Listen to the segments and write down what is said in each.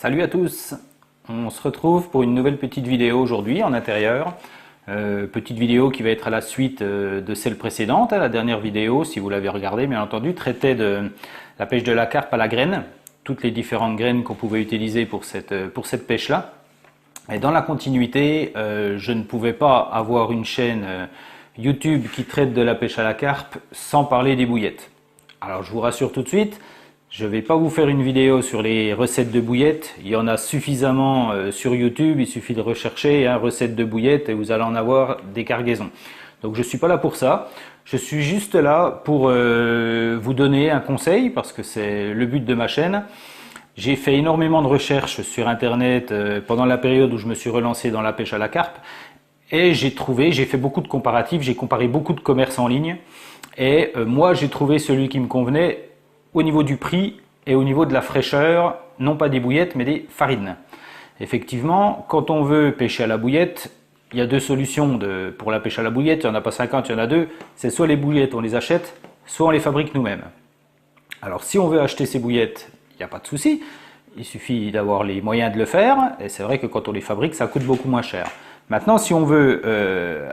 Salut à tous, on se retrouve pour une nouvelle petite vidéo aujourd'hui en intérieur. Petite vidéo qui va être à la suite de celle précédente. La dernière vidéo, si vous l'avez regardée, bien entendu, traitait de la pêche de la carpe à la graine, toutes les différentes graines qu'on pouvait utiliser pour cette pêche-là. Et dans la continuité, je ne pouvais pas avoir une chaîne YouTube qui traite de la pêche à la carpe sans parler des bouillettes. Alors je vous rassure tout de suite, je ne vais pas vous faire une vidéo sur les recettes de bouillettes, il y en a suffisamment sur YouTube, il suffit de rechercher recettes de bouillettes et vous allez en avoir des cargaisons. Donc je ne suis pas là pour ça, je suis juste là pour vous donner un conseil parce que c'est le but de ma chaîne. J'ai fait énormément de recherches sur internet pendant la période où je me suis relancé dans la pêche à la carpe et j'ai fait beaucoup de comparatifs, j'ai comparé beaucoup de commerces en ligne et moi j'ai trouvé celui qui me convenait au niveau du prix et au niveau de la fraîcheur, non pas des bouillettes mais des farines. Effectivement, quand on veut pêcher à la bouillette, il y a deux solutions pour la pêche à la bouillette, il n'y en a pas 50, il y en a deux, c'est soit les bouillettes on les achète, soit on les fabrique nous-mêmes. Alors si on veut acheter ces bouillettes, il n'y a pas de souci, il suffit d'avoir les moyens de le faire, et c'est vrai que quand on les fabrique, ça coûte beaucoup moins cher. Maintenant, si on veut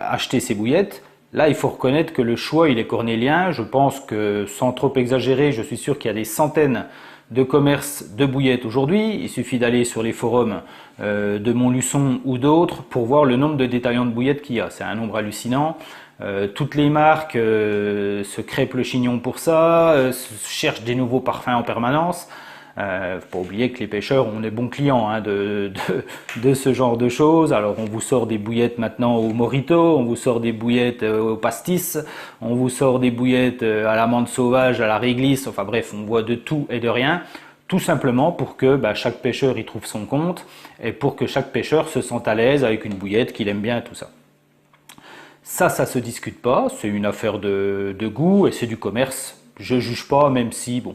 acheter ces bouillettes, là il faut reconnaître que le choix il est cornélien. Je pense que sans trop exagérer, je suis sûr qu'il y a des centaines de commerces de bouillettes aujourd'hui. Il suffit d'aller sur les forums de Montluçon ou d'autres pour voir le nombre de détaillants de bouillettes qu'il y a. C'est un nombre hallucinant. Toutes les marques se crêpent le chignon pour ça, cherchent des nouveaux parfums en permanence. Faut pas oublier que les pêcheurs ont des bons clients de ce genre de choses. Alors on vous sort des bouillettes maintenant au mojito, on vous sort des bouillettes au pastis, on vous sort des bouillettes à la menthe sauvage, à la réglisse, enfin bref, on voit de tout et de rien. Tout simplement pour que chaque pêcheur y trouve son compte et pour que chaque pêcheur se sente à l'aise avec une bouillette qu'il aime bien, tout ça. Ça se discute pas, c'est une affaire de goût et c'est du commerce. Je juge pas, même si, bon,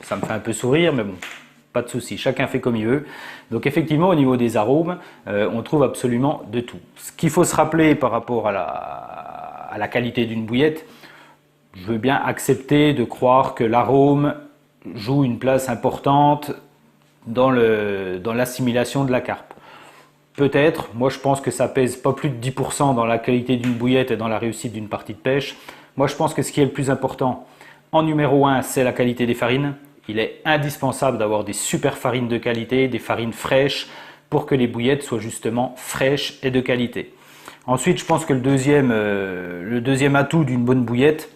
ça me fait un peu sourire, mais bon, pas de souci, chacun fait comme il veut. Donc effectivement, au niveau des arômes, on trouve absolument de tout. Ce qu'il faut se rappeler par rapport à la qualité d'une bouillette, je veux bien accepter de croire que l'arôme joue une place importante dans l'assimilation de la carpe. Peut-être, moi je pense que ça pèse pas plus de 10% dans la qualité d'une bouillette et dans la réussite d'une partie de pêche. Moi je pense que ce qui est le plus important, en numéro 1, c'est la qualité des farines. Il est indispensable d'avoir des super farines de qualité, des farines fraîches, pour que les bouillettes soient justement fraîches et de qualité. Ensuite, je pense que le deuxième atout d'une bonne bouillette,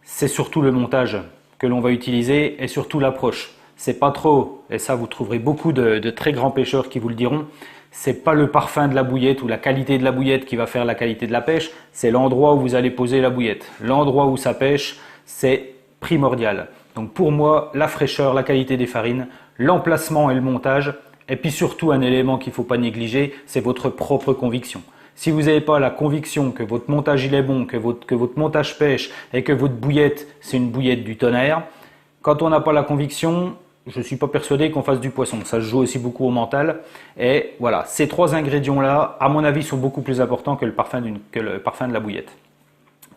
c'est surtout le montage que l'on va utiliser et surtout l'approche. C'est pas trop, et ça vous trouverez beaucoup de très grands pêcheurs qui vous le diront, c'est pas le parfum de la bouillette ou la qualité de la bouillette qui va faire la qualité de la pêche, c'est l'endroit où vous allez poser la bouillette. L'endroit où ça pêche, c'est primordial. Donc pour moi, la fraîcheur, la qualité des farines, l'emplacement et le montage, et puis surtout un élément qu'il ne faut pas négliger, c'est votre propre conviction. Si vous n'avez pas la conviction que votre montage il est bon, que votre montage pêche et que votre bouillette c'est une bouillette du tonnerre, quand on n'a pas la conviction, je ne suis pas persuadé qu'on fasse du poisson. Ça se joue aussi beaucoup au mental. Et voilà, ces trois ingrédients-là, à mon avis, sont beaucoup plus importants que le parfum de la bouillette.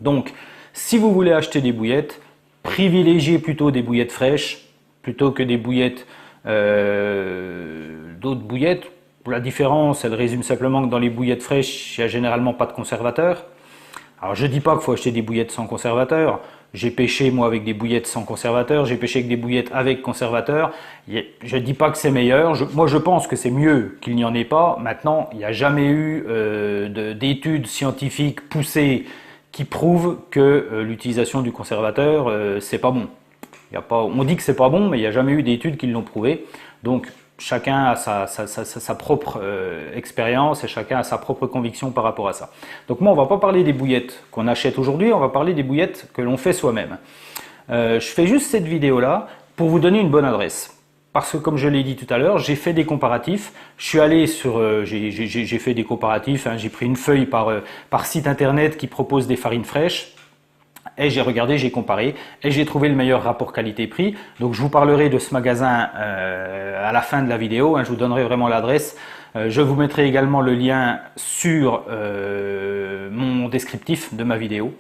Donc, si vous voulez acheter des bouillettes, privilégiez plutôt des bouillettes fraîches plutôt que des bouillettes d'autres bouillettes. La différence, elle résume simplement que dans les bouillettes fraîches, il n'y a généralement pas de conservateur. Alors je ne dis pas qu'il faut acheter des bouillettes sans conservateur. J'ai pêché moi avec des bouillettes sans conservateur, j'ai pêché avec des bouillettes avec conservateur. Je ne dis pas que c'est meilleur, moi je pense que c'est mieux qu'il n'y en ait pas. Maintenant, il n'y a jamais eu d'études scientifiques poussées qui prouvent que l'utilisation du conservateur, c'est pas bon. On dit que c'est pas bon, mais il n'y a jamais eu d'études qui l'ont prouvé. Donc chacun a sa propre expérience et chacun a sa propre conviction par rapport à ça. Donc moi, on ne va pas parler des bouillettes qu'on achète aujourd'hui, on va parler des bouillettes que l'on fait soi-même. Je fais juste cette vidéo-là pour vous donner une bonne adresse. Parce que comme je l'ai dit tout à l'heure, j'ai fait des comparatifs. Je suis allé sur, j'ai fait des comparatifs, j'ai pris une feuille par site internet qui propose des farines fraîches. Et j'ai regardé, j'ai comparé et j'ai trouvé le meilleur rapport qualité-prix. Donc je vous parlerai de ce magasin à la fin de la vidéo, je vous donnerai vraiment l'adresse. Je vous mettrai également le lien sur mon descriptif de ma vidéo.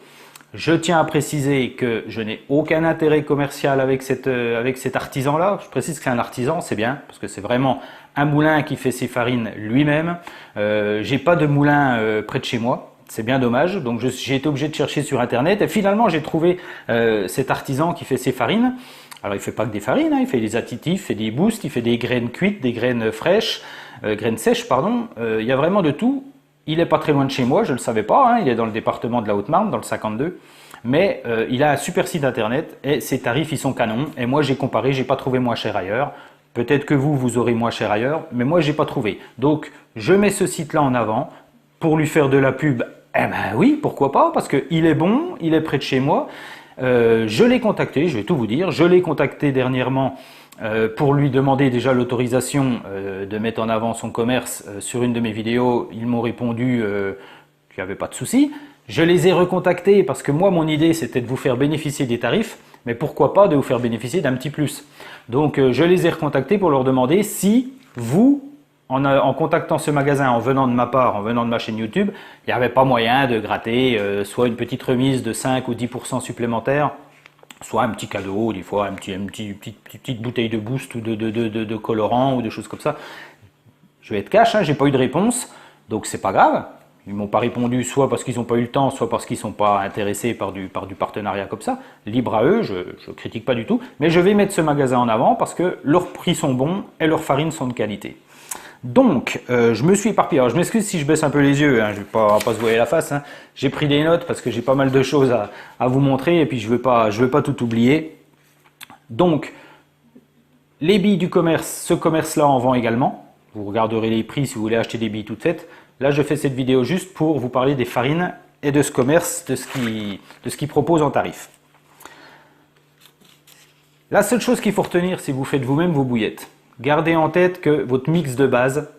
Je tiens à préciser que je n'ai aucun intérêt commercial avec cet artisan-là. Je précise que c'est un artisan, c'est bien, parce que c'est vraiment un moulin qui fait ses farines lui-même. J'ai pas de moulin près de chez moi. C'est bien dommage, donc j'ai été obligé de chercher sur internet et finalement j'ai trouvé cet artisan qui fait ses farines. Alors il fait pas que des farines, hein, il fait des additifs, il fait des boosts, il fait des graines cuites, des graines fraîches, graines sèches pardon. Il y a vraiment de tout. Il est pas très loin de chez moi, je le savais pas, hein, il est dans le département de la Haute-Marne, dans le 52. Mais il a un super site internet et ses tarifs ils sont canons. Et moi j'ai comparé, j'ai pas trouvé moins cher ailleurs. Peut-être que vous aurez moins cher ailleurs, mais moi j'ai pas trouvé. Donc je mets ce site-là en avant pour lui faire de la pub. Eh ben oui, pourquoi pas, parce qu'il est bon, il est près de chez moi. Je l'ai contacté, je vais tout vous dire, je l'ai contacté dernièrement pour lui demander déjà l'autorisation de mettre en avant son commerce sur une de mes vidéos. Ils m'ont répondu qu'il n'y avait pas de souci. Je les ai recontactés parce que moi, mon idée, c'était de vous faire bénéficier des tarifs, mais pourquoi pas de vous faire bénéficier d'un petit plus. Donc, je les ai recontactés pour leur demander si vous, en contactant ce magasin, en venant de ma part, en venant de ma chaîne YouTube, il n'y avait pas moyen de gratter soit une petite remise de 5 ou 10% supplémentaire, soit un petit cadeau, des fois une petite bouteille de boost ou de colorant ou des choses comme ça. Je vais être cash, hein, j'ai pas eu de réponse, donc c'est pas grave. Ils m'ont pas répondu soit parce qu'ils n'ont pas eu le temps, soit parce qu'ils sont pas intéressés par du partenariat comme ça. Libre à eux, je critique pas du tout, mais je vais mettre ce magasin en avant parce que leurs prix sont bons et leurs farines sont de qualité. Donc, je me suis éparpillé. Alors, je m'excuse si je baisse un peu les yeux, hein, je ne vais pas se voiler la face. Hein. J'ai pris des notes parce que j'ai pas mal de choses à vous montrer et puis je veux pas tout oublier. Donc, les billes du commerce, ce commerce-là en vend également. Vous regarderez les prix si vous voulez acheter des billes toutes faites. Là, je fais cette vidéo juste pour vous parler des farines et de ce commerce, de ce qu'il propose en tarif. La seule chose qu'il faut retenir, si vous faites vous-même vos bouillettes. Gardez en tête que votre mix de base,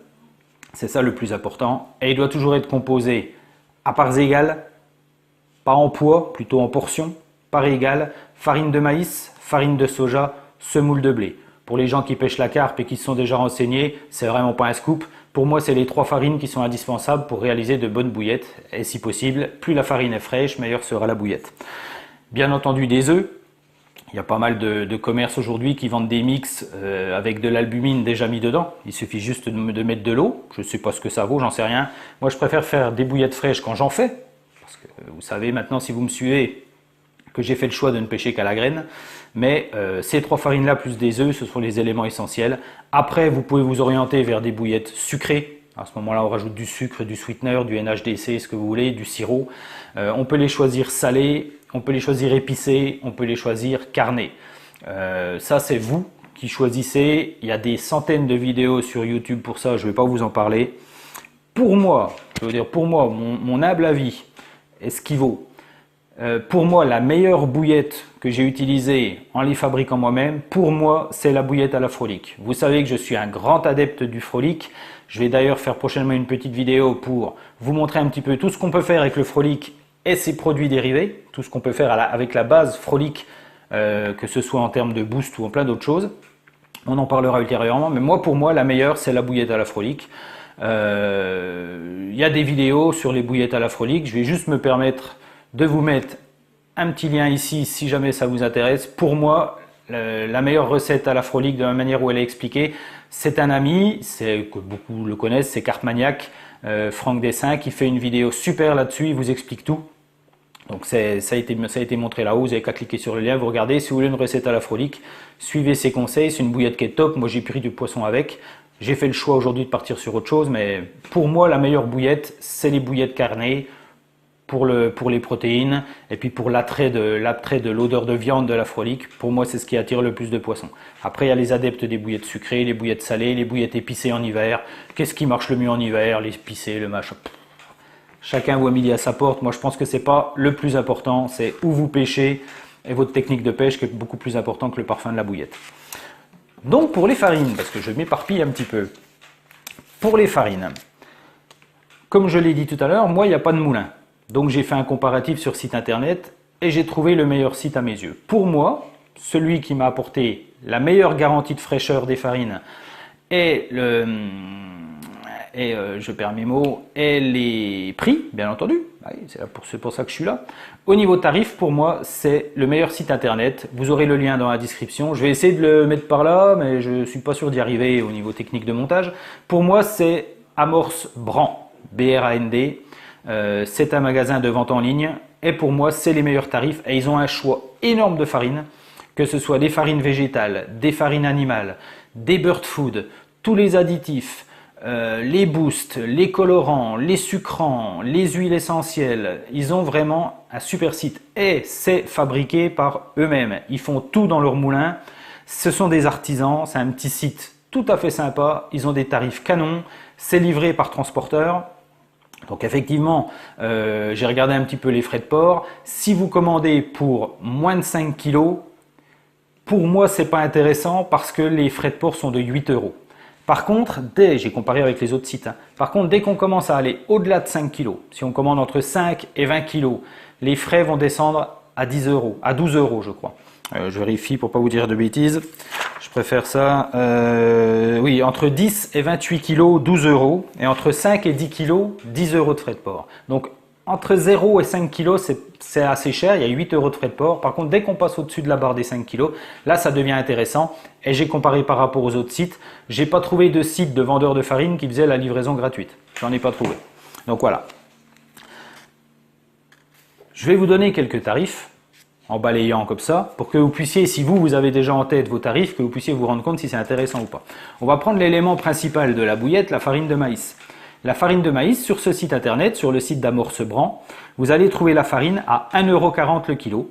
c'est ça le plus important, et il doit toujours être composé à parts égales, pas en poids, plutôt en portions, parts égales, farine de maïs, farine de soja, semoule de blé. Pour les gens qui pêchent la carpe et qui se sont déjà renseignés, c'est vraiment pas un scoop. Pour moi, c'est les 3 farines qui sont indispensables pour réaliser de bonnes bouillettes, et si possible, plus la farine est fraîche, meilleure sera la bouillette. Bien entendu des œufs. Il y a pas mal de commerces aujourd'hui qui vendent des mix avec de l'albumine déjà mis dedans. Il suffit juste de mettre de l'eau. Je ne sais pas ce que ça vaut, j'en sais rien. Moi, je préfère faire des bouillettes fraîches quand j'en fais. Parce que vous savez maintenant, si vous me suivez, que j'ai fait le choix de ne pêcher qu'à la graine. Mais ces 3 farines-là plus des œufs, ce sont les éléments essentiels. Après, vous pouvez vous orienter vers des bouillettes sucrées. À ce moment-là, on rajoute du sucre, du sweetener, du NHDC, ce que vous voulez, du sirop. On peut les choisir salés, on peut les choisir épicés, on peut les choisir carnés. Ça, c'est vous qui choisissez. Il y a des centaines de vidéos sur YouTube pour ça, je ne vais pas vous en parler. Pour moi, je veux dire pour moi, mon humble avis est ce qu'il vaut. Pour moi, la meilleure bouillette que j'ai utilisée en les fabriquant moi-même, pour moi, c'est la bouillette à la Frolic. Vous savez que je suis un grand adepte du Frolic. Je vais d'ailleurs faire prochainement une petite vidéo pour vous montrer un petit peu tout ce qu'on peut faire avec le Frolic et ses produits dérivés, tout ce qu'on peut faire avec la base Frolic, que ce soit en termes de boost ou en plein d'autres choses. On en parlera ultérieurement, mais moi, pour moi, la meilleure, c'est la bouillette à la Frolic. Il y a des vidéos sur les bouillettes à la Frolic. Je vais juste me permettre de vous mettre un petit lien ici si jamais ça vous intéresse. Pour moi, la meilleure recette à la Frolic, de la manière où elle est expliquée, c'est un ami, que beaucoup le connaissent, c'est Cartmaniac, Franck Dessin, qui fait une vidéo super là-dessus, il vous explique tout. Donc ça a été montré là-haut, vous n'avez qu'à cliquer sur le lien, vous regardez. Si vous voulez une recette à la Frolic, suivez ses conseils, c'est une bouillette qui est top. Moi j'ai pris du poisson avec, j'ai fait le choix aujourd'hui de partir sur autre chose, mais pour moi la meilleure bouillette, c'est les bouillettes carnées, pour les protéines et puis pour l'attrait de l'odeur de viande de la Frolic. Pour moi, c'est ce qui attire le plus de poissons. Après, il y a les adeptes des bouillettes sucrées, les bouillettes salées, les bouillettes épicées en hiver. Qu'est-ce qui marche le mieux en hiver? Les épicées, le machin. Chacun voit midi à sa porte. Moi, je pense que c'est pas le plus important. C'est où vous pêchez et votre technique de pêche qui est beaucoup plus important que le parfum de la bouillette. Donc, pour les farines, parce que je m'éparpille un petit peu. Pour les farines, comme je l'ai dit tout à l'heure, moi, il n'y a pas de moulin. Donc j'ai fait un comparatif sur site internet et j'ai trouvé le meilleur site à mes yeux. Pour moi, celui qui m'a apporté la meilleure garantie de fraîcheur des farines et et je perds mes mots, et les prix, bien entendu. Oui, c'est pour ça que je suis là. Au niveau tarif, pour moi, c'est le meilleur site internet. Vous aurez le lien dans la description. Je vais essayer de le mettre par là, mais je ne suis pas sûr d'y arriver au niveau technique de montage. Pour moi, c'est Amorce Brand, B-R-A-N-D. C'est un magasin de vente en ligne. Et pour moi, c'est les meilleurs tarifs. Et ils ont un choix énorme de farines, que ce soit des farines végétales, des farines animales, des bird food, tous les additifs, les boosts, les colorants, les sucrants, les huiles essentielles. Ils ont vraiment un super site et c'est fabriqué par eux-mêmes. Ils font tout dans leur moulin. Ce sont des artisans, c'est un petit site tout à fait sympa. Ils ont des tarifs canons. C'est livré par transporteur. Donc effectivement, j'ai regardé un petit peu les frais de port. Si vous commandez pour moins de 5 kg, pour moi, c'est pas intéressant parce que les frais de port sont de 8 euros. Par contre, j'ai comparé avec les autres sites, hein. Par contre, dès qu'on commence à aller au-delà de 5 kg, si on commande entre 5 et 20 kg, les frais vont descendre à 10 euros, à 12 euros, je crois. Je vérifie pour pas vous dire de bêtises. Je préfère ça. Oui, entre 10 et 28 kg, 12 euros. Et entre 5 et 10 kg, 10 euros de frais de port. Donc, entre 0 et 5 kg, c'est assez cher, il y a 8 euros de frais de port. Par contre, dès qu'on passe au-dessus de la barre des 5 kg, là, ça devient intéressant. Et j'ai comparé par rapport aux autres sites. J'ai pas trouvé de site de vendeur de farine qui faisait la livraison gratuite. J'en ai pas trouvé. Donc voilà. Je vais vous donner quelques tarifs en balayant comme ça, pour que vous puissiez, si vous avez déjà en tête vos tarifs, que vous puissiez vous rendre compte si c'est intéressant ou pas. On va prendre l'élément principal de la bouillette, la farine de maïs. La farine de maïs, sur ce site internet, sur le site d'Amorce Brand, vous allez trouver la farine à 1,40 € le kilo.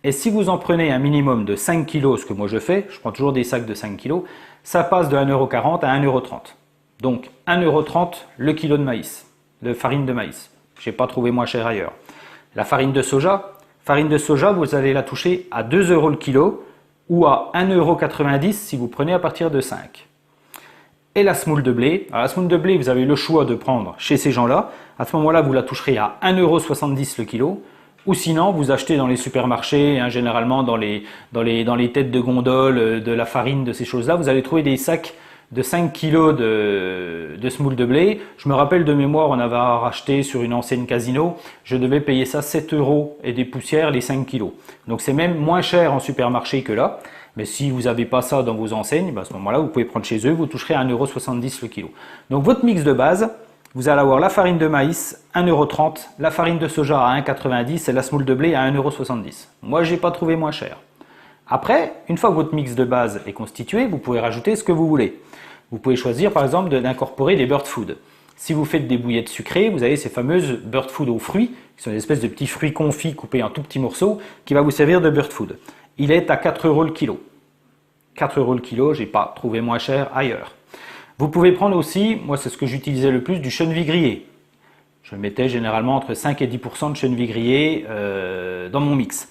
Et si vous en prenez un minimum de 5 kg, ce que moi je fais, je prends toujours des sacs de 5 kg, ça passe de 1,40 € à 1,30 €. Donc 1,30 € le kilo de maïs, de farine de maïs. Je n'ai pas trouvé moins cher ailleurs. La farine de soja, vous allez la toucher à 2 € le kilo ou à 1,90 € si vous prenez à partir de 5. Et la semoule de blé. Alors la semoule de blé, vous avez le choix de prendre chez ces gens-là. À ce moment-là, vous la toucherez à 1,70 € le kilo. Ou sinon, vous achetez dans les supermarchés, hein, généralement dans les têtes de gondole, de la farine, de ces choses-là. Vous allez trouver des sacs de 5 kg de semoule de blé. Je me rappelle de mémoire, on avait racheté sur une enseigne Casino. Je devais payer ça 7 € et des poussières les 5 kg. Donc c'est même moins cher en supermarché que là. Mais si vous n'avez pas ça dans vos enseignes, à ce moment-là, vous pouvez prendre chez eux, vous toucherez à 1,70 € le kilo. Donc votre mix de base, vous allez avoir la farine de maïs, 1,30 €, la farine de soja à 1,90 € et la semoule de blé à 1,70 €. Moi, je n'ai pas trouvé moins cher. Après, une fois que votre mix de base est constitué, vous pouvez rajouter ce que vous voulez. Vous pouvez choisir par exemple d'incorporer des bird food. Si vous faites des bouillettes sucrées, vous avez ces fameuses bird food aux fruits, qui sont des espèces de petits fruits confits coupés en tout petits morceaux, qui va vous servir de bird food. Il est à 4 € le kilo. 4 € le kilo, j'ai pas trouvé moins cher ailleurs. Vous pouvez prendre aussi, moi c'est ce que j'utilisais le plus, du cheneville grillé. Je mettais généralement entre 5 et 10% de cheneville grillé dans mon mix.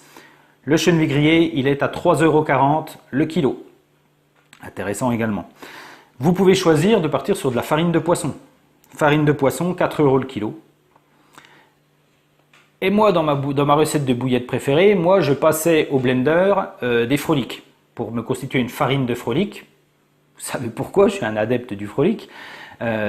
Le cheneville grillé, il est à 3,40 € le kilo. Intéressant également. Vous pouvez choisir de partir sur de la farine de poisson. Farine de poisson, 4 € le kilo. Et moi, dans ma recette de bouillette préférée, moi je passais au blender des froliques pour me constituer une farine de frolique. Vous savez pourquoi, je suis un adepte du frolique.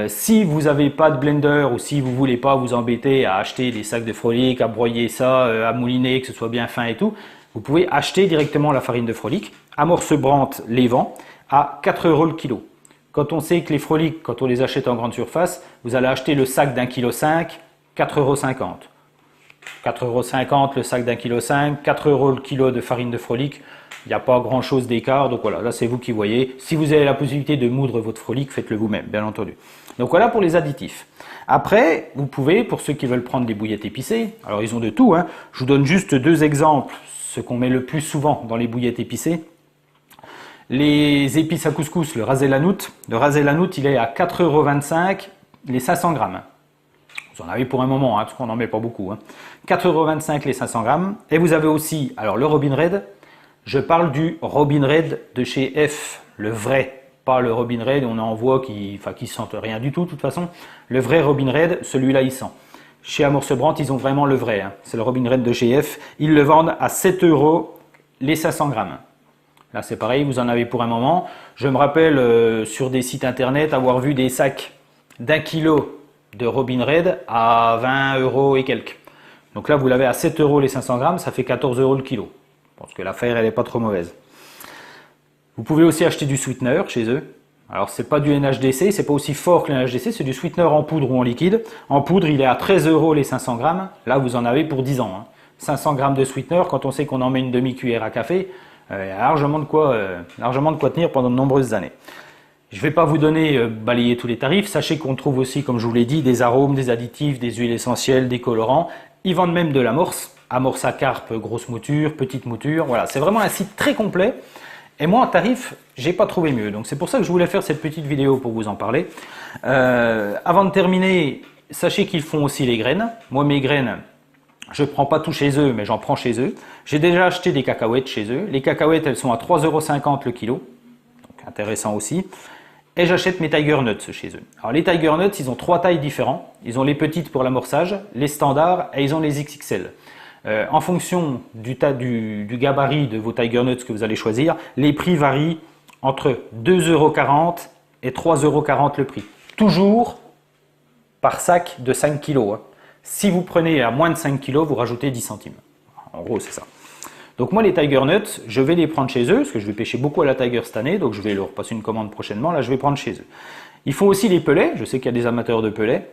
Si vous n'avez pas de blender ou si vous ne voulez pas vous embêter à acheter des sacs de frolique, à broyer ça, à mouliner, que ce soit bien fin et tout, vous pouvez acheter directement la farine de frolique. Amorce Brand les vend à 4 € le kilo. Quand on sait que les froliques, quand on les achète en grande surface, vous allez acheter le sac d'1,5 kg, 4,50 €. 4,50 € le sac d'1,5 kg, 4 € le kilo de farine de frolique. Il n'y a pas grand chose d'écart, donc voilà, là c'est vous qui voyez. Si vous avez la possibilité de moudre votre frolique, faites-le vous-même, bien entendu. Donc voilà pour les additifs. Après, vous pouvez, pour ceux qui veulent prendre des bouillettes épicées, alors ils ont de tout, hein. Je vous donne juste deux exemples, ce qu'on met le plus souvent dans les bouillettes épicées. Les épices à couscous, le ras el hanout. Le ras el hanout, il est à 4,25 € les 500 grammes. Vous en avez pour un moment, hein, parce qu'on n'en met pas beaucoup. Hein. 4,25 € les 500 grammes. Et vous avez aussi, alors le Robin Red, je parle du Robin Red de chez F, le vrai, pas le Robin Red, on en voit qui sentent rien du tout de toute façon. Le vrai Robin Red, celui-là il sent. Chez Amorce Brand, ils ont vraiment le vrai, hein. C'est le Robin Red de chez F. Ils le vendent à 7 € les 500 grammes. Là c'est pareil, vous en avez pour un moment. Je me rappelle sur des sites internet avoir vu des sacs d'un kilo de Robin Red à 20 euros et quelques. Donc là, vous l'avez à 7 euros les 500 grammes, ça fait 14 euros le kilo. Je pense que l'affaire, elle n'est pas trop mauvaise. Vous pouvez aussi acheter du sweetener chez eux. Alors, c'est pas du NHDC, c'est pas aussi fort que le NHDC, c'est du sweetener en poudre ou en liquide. En poudre, il est à 13 euros les 500 grammes. Là, vous en avez pour 10 ans. Hein. 500 grammes de sweetener, quand on sait qu'on en met une demi-cuillère à café, il y a largement de quoi tenir pendant de nombreuses années. Je ne vais pas vous donner, balayer tous les tarifs. Sachez qu'on trouve aussi, comme je vous l'ai dit, des arômes, des additifs, des huiles essentielles, des colorants. Ils vendent même de l'amorce. Amorce à carpe, grosse mouture, petite mouture. Voilà, c'est vraiment un site très complet. Et moi, en tarif, j'ai pas trouvé mieux. Donc c'est pour ça que je voulais faire cette petite vidéo pour vous en parler. Avant de terminer, sachez qu'ils font aussi les graines. Moi, mes graines, je ne prends pas tout chez eux, mais j'en prends chez eux. J'ai déjà acheté des cacahuètes chez eux. Les cacahuètes, elles sont à 3,50 € le kilo. Donc intéressant aussi. Et j'achète mes Tiger Nuts chez eux. Alors les Tiger Nuts, ils ont 3 tailles différentes. Ils ont les petites pour l'amorçage, les standards et ils ont les XXL. En fonction du gabarit de vos Tiger Nuts que vous allez choisir, les prix varient entre 2,40 € et 3,40 € le prix. Toujours par sac de 5 kg. Hein. Si vous prenez à moins de 5 kg, vous rajoutez 10 centimes. En gros, c'est ça. Donc moi, les Tiger Nuts, je vais les prendre chez eux, parce que je vais pêcher beaucoup à la Tiger cette année, donc je vais leur passer une commande prochainement. Là, je vais prendre chez eux. Ils font aussi les pelets. Je sais qu'il y a des amateurs de pelets.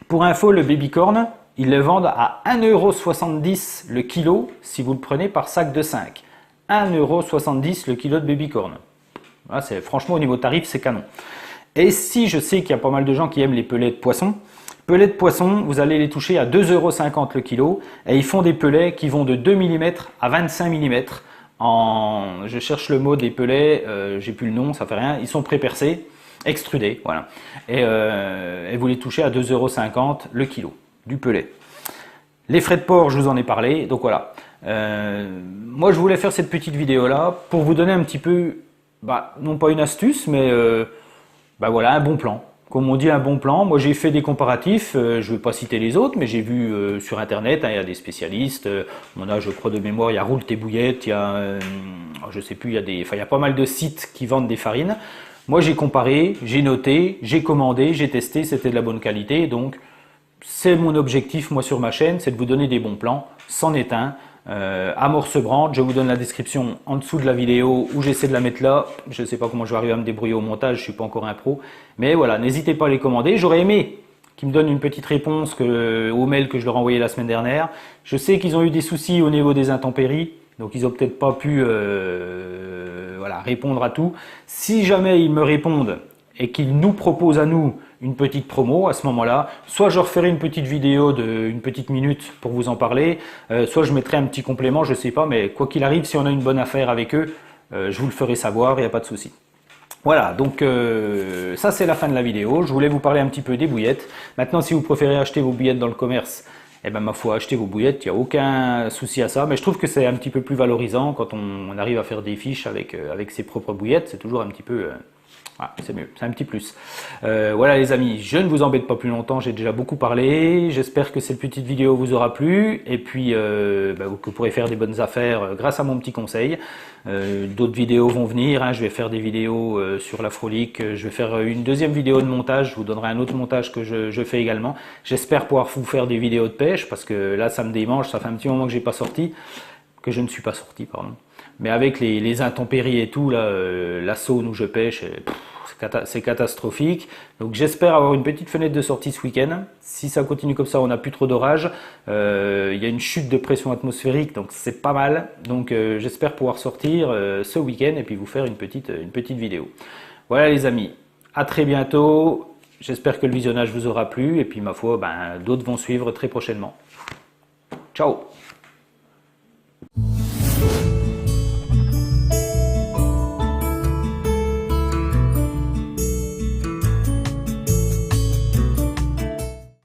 Pour info, le babycorn, ils le vendent à 1,70 € le kilo si vous le prenez par sac de 5. 1,70 € le kilo de babycorn. Là, franchement, au niveau tarif, c'est canon. Et si je sais qu'il y a pas mal de gens qui aiment les pelets de poisson, vous allez les toucher à 2,50 € le kilo. Et ils font des pelets qui vont de 2 mm à 25 mm. Je cherche le mot des pelets, j'ai plus le nom, ça fait rien. Ils sont pré-percés, extrudés, voilà. Et vous les touchez à 2,50 € le kilo du pelet. Les frais de port, je vous en ai parlé, donc voilà. Moi, je voulais faire cette petite vidéo là pour vous donner un petit peu, non pas une astuce, mais voilà, un bon plan. Comme on dit, un bon plan. Moi, j'ai fait des comparatifs. Je ne vais pas citer les autres, mais j'ai vu sur Internet, il y a des spécialistes. On a, je crois de mémoire, il y a Roult et Bouillette, il y a, je sais plus, il y a pas mal de sites qui vendent des farines. Moi, j'ai comparé, j'ai noté, j'ai commandé, j'ai testé, c'était de la bonne qualité. Donc, c'est mon objectif, moi, sur ma chaîne, c'est de vous donner des bons plans, c'en est un. Amorce Brand, je vous donne la description en dessous de la vidéo où j'essaie de la mettre là. Je ne sais pas comment je vais arriver à me débrouiller au montage, je ne suis pas encore un pro. Mais voilà, n'hésitez pas à les commander. J'aurais aimé qu'ils me donnent une petite réponse au mail que je leur ai envoyé la semaine dernière. Je sais qu'ils ont eu des soucis au niveau des intempéries, donc ils n'ont peut-être pas pu répondre à tout. Si jamais ils me répondent et qu'ils nous proposent à nous une petite promo, à ce moment-là, soit je referai une petite vidéo d'une petite minute pour vous en parler, soit je mettrai un petit complément, je ne sais pas, mais quoi qu'il arrive, si on a une bonne affaire avec eux, je vous le ferai savoir, il n'y a pas de souci. Voilà, donc ça c'est la fin de la vidéo. Je voulais vous parler un petit peu des bouillettes. Maintenant, si vous préférez acheter vos bouillettes dans le commerce, ma foi, achetez vos bouillettes, il n'y a aucun souci à ça. Mais je trouve que c'est un petit peu plus valorisant quand on arrive à faire des fiches avec ses propres bouillettes. C'est toujours un petit peu... c'est mieux, c'est un petit plus. Voilà les amis, je ne vous embête pas plus longtemps, j'ai déjà beaucoup parlé. J'espère que cette petite vidéo vous aura plu et puis que vous pourrez faire des bonnes affaires grâce à mon petit conseil. D'autres vidéos vont venir, hein. Je vais faire des vidéos sur la frolique, je vais faire une deuxième vidéo de montage, je vous donnerai un autre montage que je fais également. J'espère pouvoir vous faire des vidéos de pêche parce que là ça me démange, ça fait un petit moment que je ne suis pas sorti, pardon. Mais avec les intempéries et tout, là, la Saône où je pêche, c'est catastrophique. Donc j'espère avoir une petite fenêtre de sortie ce week-end. Si ça continue comme ça, on n'a plus trop d'orage. Il y a une chute de pression atmosphérique, donc c'est pas mal. Donc j'espère pouvoir sortir ce week-end et puis vous faire une petite vidéo. Voilà les amis, à très bientôt. J'espère que le visionnage vous aura plu et puis ma foi, d'autres vont suivre très prochainement. Ciao!